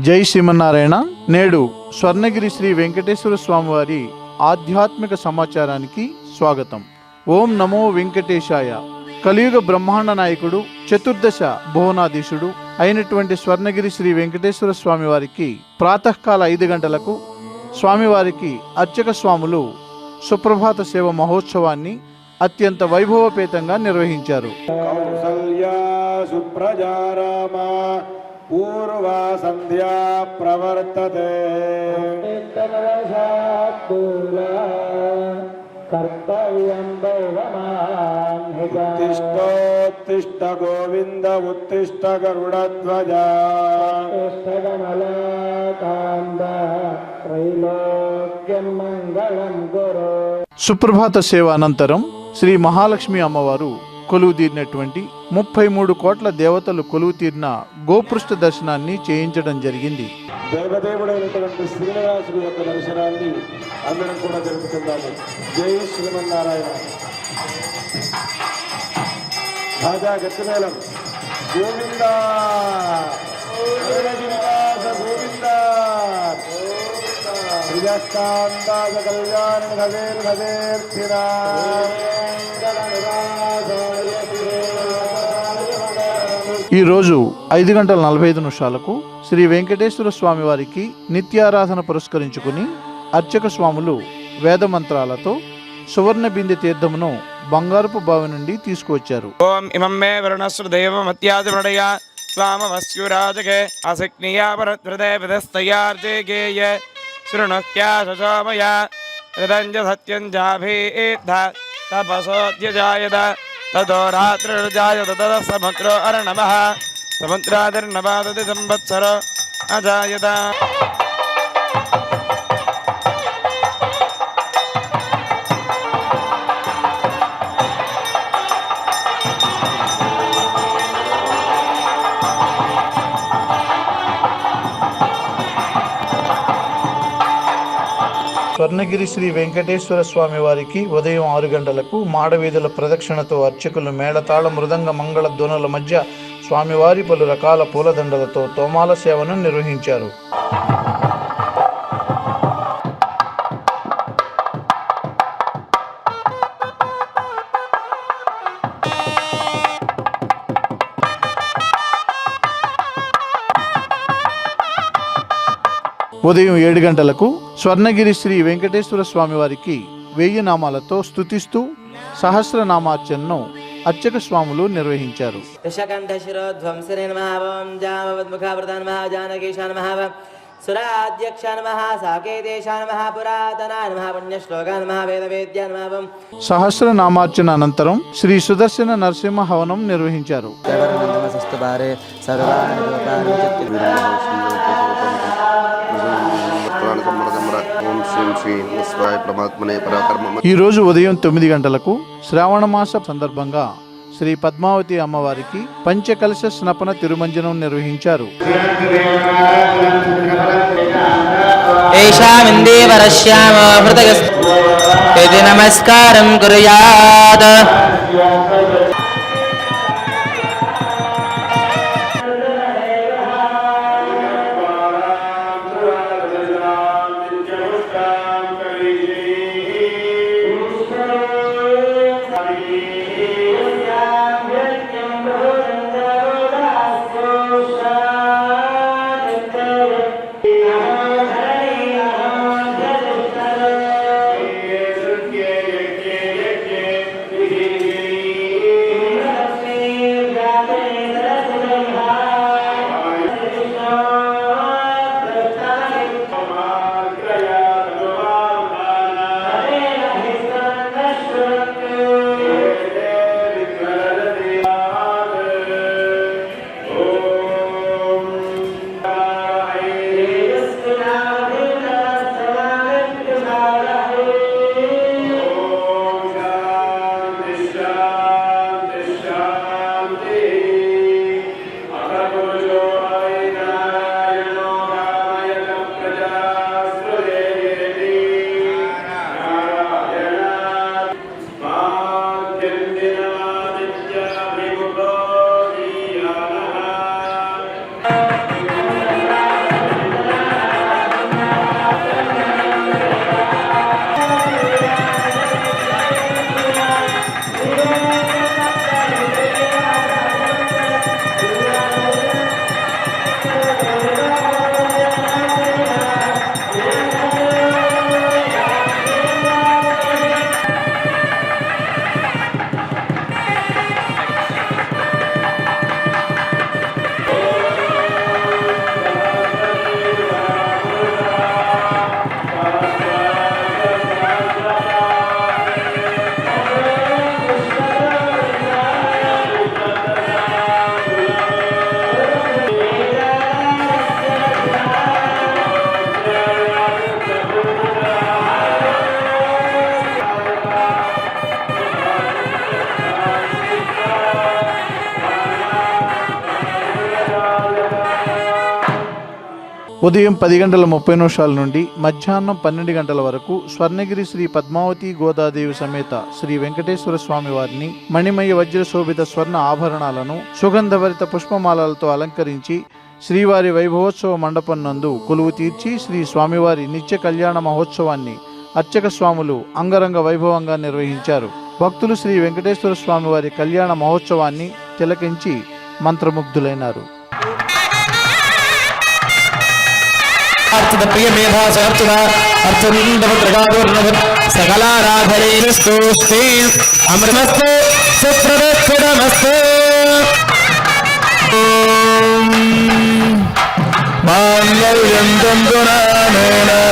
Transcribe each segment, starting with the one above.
జై శ్రీమన్నారాయణ. నేడు స్వర్ణగిరి శ్రీ వెంకటేశ్వర స్వామి వారి ఆధ్యాత్మిక సమాచారానికి స్వాగతం. ఓం నమో వెంకటేశాయ. కలియుగ బ్రహ్మాండ నాయకుడు, చతుర్దశ భువనాధీశుడు అయినటువంటి స్వర్ణగిరి శ్రీ వెంకటేశ్వర స్వామి వారికి ప్రాతకాల 5 గంటలకు స్వామివారికి అర్చక స్వాములు సుప్రభాత సేవ మహోత్సవాన్ని అత్యంత వైభవపేతంగా నిర్వహించారు. పూర్వా సంధ్యా ప్రవర్తతే ఉత్తిష్టోత్తిష్ట గోవింద ఉత్తిష్ట గరుడధ్వజ సుప్రభాత సేవ అనంతరం శ్రీ మహాలక్ష్మి అమ్మవారు కొలువు తీరినటువంటి 33 కోట్ల దేవతలు కొలువు తీరిన గోపృష్ఠ దర్శనాన్ని చేయించడం జరిగింది. దేవదేవుడైనటువంటి శ్రీనివాసుడి యొక్క దర్శనాన్ని అందరం కూడా జరుపుకుందాము. జై శ్రీమన్నారాయణ. రాజా గట్టిమేళం గోవింద గోవింద విజస్తాందాజ కళ్యాణ భవేర్ భవేర్తిరా. ఈరోజు 5:45 శ్రీ వెంకటేశ్వర స్వామి వారికి నిత్యారాధన పురస్కరించుకుని అర్చక స్వాములు వేద మంత్రాలతో సువర్ణ బిందె తీర్థమును బంగారపు బావి నుండి తీసుకువచ్చారు. ఓం ఇమం మే వరుణస్సు దైవమత్యాది ప్రణయ స్వామవస్యురాజకే అసక్నియా పరత్రదే విదస్తయార్జేగేయ శృణుత్యాశోమయ హృదంజ సత్యం జాభీద్ధ తపసోద్యజాయద తదో రాత్రిర్జాయత తద సముద్రో అర్ణవః సముద్రాదిర్నవాదతి సంవత్సరో అజాయత. స్వర్ణగిరి శ్రీ వెంకటేశ్వర స్వామి వారికి ఉదయం 6 గంటలకు మాడవీధుల ప్రదక్షిణతో అర్చకులు మేళతాళ మృదంగ మంగళ ధ్వనుల మధ్య స్వామివారి పలు రకాల పూలదండలతో తోమాల సేవను నిర్వహించారు. ఉదయం 7 గంటలకు స్వర్ణగిరి శ్రీ వెంకటేశ్వర స్వామి వారికి 1000 నామాలతో స్తుతిస్తూ సహస్రనామార్చనను అర్చక స్వాములు నిర్వహించారు. సహస్రనామార్చన అనంతరం శ్రీ సుదర్శన నరసింహ హవనం నిర్వహించారు. ఈ రోజు ఉదయం 9 గంటలకు శ్రావణ మాస సందర్భంగా శ్రీ పద్మావతి అమ్మవారికి పంచకలశ స్నపన తిరుమంజనం నిర్వహించారు. నమస్కారం కుర్యాత్. ఉదయం 10:30 నుండి మధ్యాహ్నం 12 గంటల వరకు స్వర్ణగిరి శ్రీ పద్మావతి గోదాదేవి సమేత శ్రీ వెంకటేశ్వర స్వామి వారిని మణిమయ వజ్ర శోభిత స్వర్ణ ఆభరణాలను సుగంధభరిత పుష్పమాలలతో అలంకరించి శ్రీవారి వైభవోత్సవ మండపం నందు కొలువు తీర్చి శ్రీ స్వామివారి నిత్య కళ్యాణ మహోత్సవాన్ని అర్చక స్వాములు అంగరంగ వైభవంగా నిర్వహించారు. భక్తులు శ్రీ వెంకటేశ్వర స్వామి వారి కళ్యాణ మహోత్సవాన్ని తిలకించి మంత్రముగ్ధులైనారు.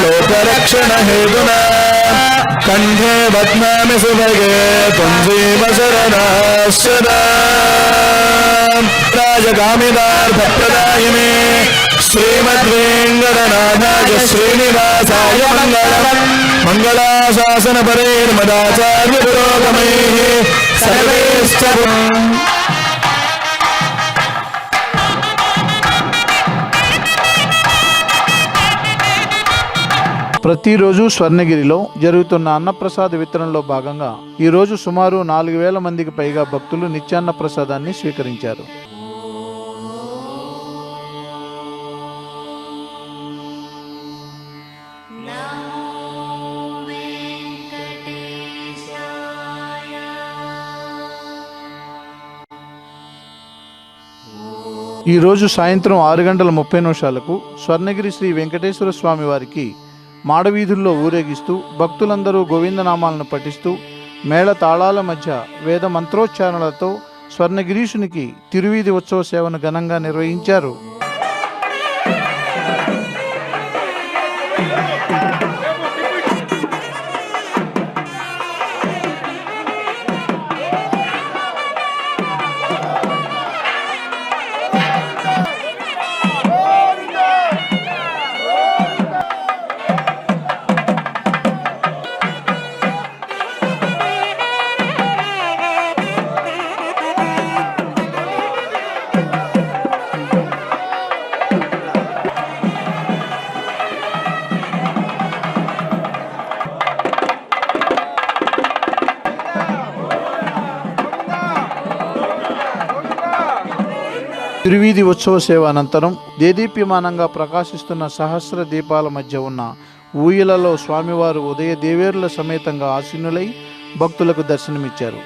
లోకరక్షణ హేతునా కంఠే బధ్నామి సుభగే త్వంజీవ శరణాశదా రాజకామిదార్థప్రదాయినే శ్రీమద్వేంకటనాథాయ శ్రీనివాసాయ మంగళం మంగళాశాసన పరైర్మదాచార్య పురోగమైః సర్వేశ్చ ప్రతిరోజు స్వర్ణగిరిలో జరుగుతున్న అన్నప్రసాద వితరణలో భాగంగా ఈరోజు సుమారు 4,000 మందికి పైగా భక్తులు నిత్యాన్న ప్రసాదాన్ని స్వీకరించారు. ఈరోజు సాయంత్రం 6:30 స్వర్ణగిరి శ్రీ వెంకటేశ్వర స్వామి వారికి మాడవీధుల్లో ఊరేగిస్తూ భక్తులందరూ గోవిందనామాలను పఠిస్తూ మేళ తాళాల మధ్య వేద మంత్రోచ్చారణలతో స్వర్ణగిరీషునికి తిరువీధి ఉత్సవ సేవను ఘనంగా నిర్వహించారు. తిరువీధి ఉత్సవ సేవ అనంతరం దేదీప్యమానంగా ప్రకాశిస్తున్న సహస్ర దీపాల మధ్య ఉన్న ఊయలలో స్వామివారు ఉదయ దేవేరుల సమేతంగా ఆసీనులై భక్తులకు దర్శనమిచ్చారు.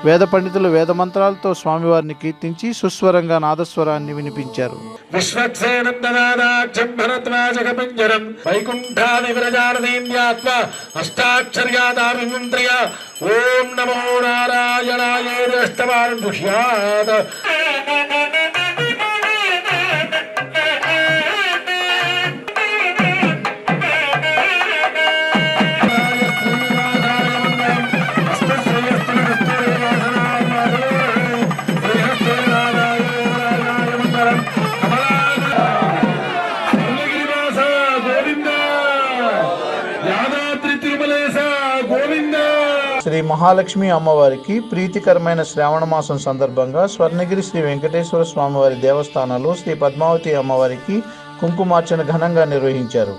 వేద పండితులు వేద మంత్రాలతో స్వామివారిని కీర్తించి సుస్వరంగా నాదస్వరాన్ని వినిపించారు. ఓం నమో నారాయణాయ శ్రీ మహాలక్ష్మి అమ్మవారికి ప్రీతికరమైన శ్రావణ మాసం సందర్భంగా స్వర్ణగిరి శ్రీ వెంకటేశ్వర స్వామివారి దేవస్థానంలో శ్రీ పద్మావతి అమ్మవారికి కుంకుమార్చన ఘనంగా నిర్వహించారు.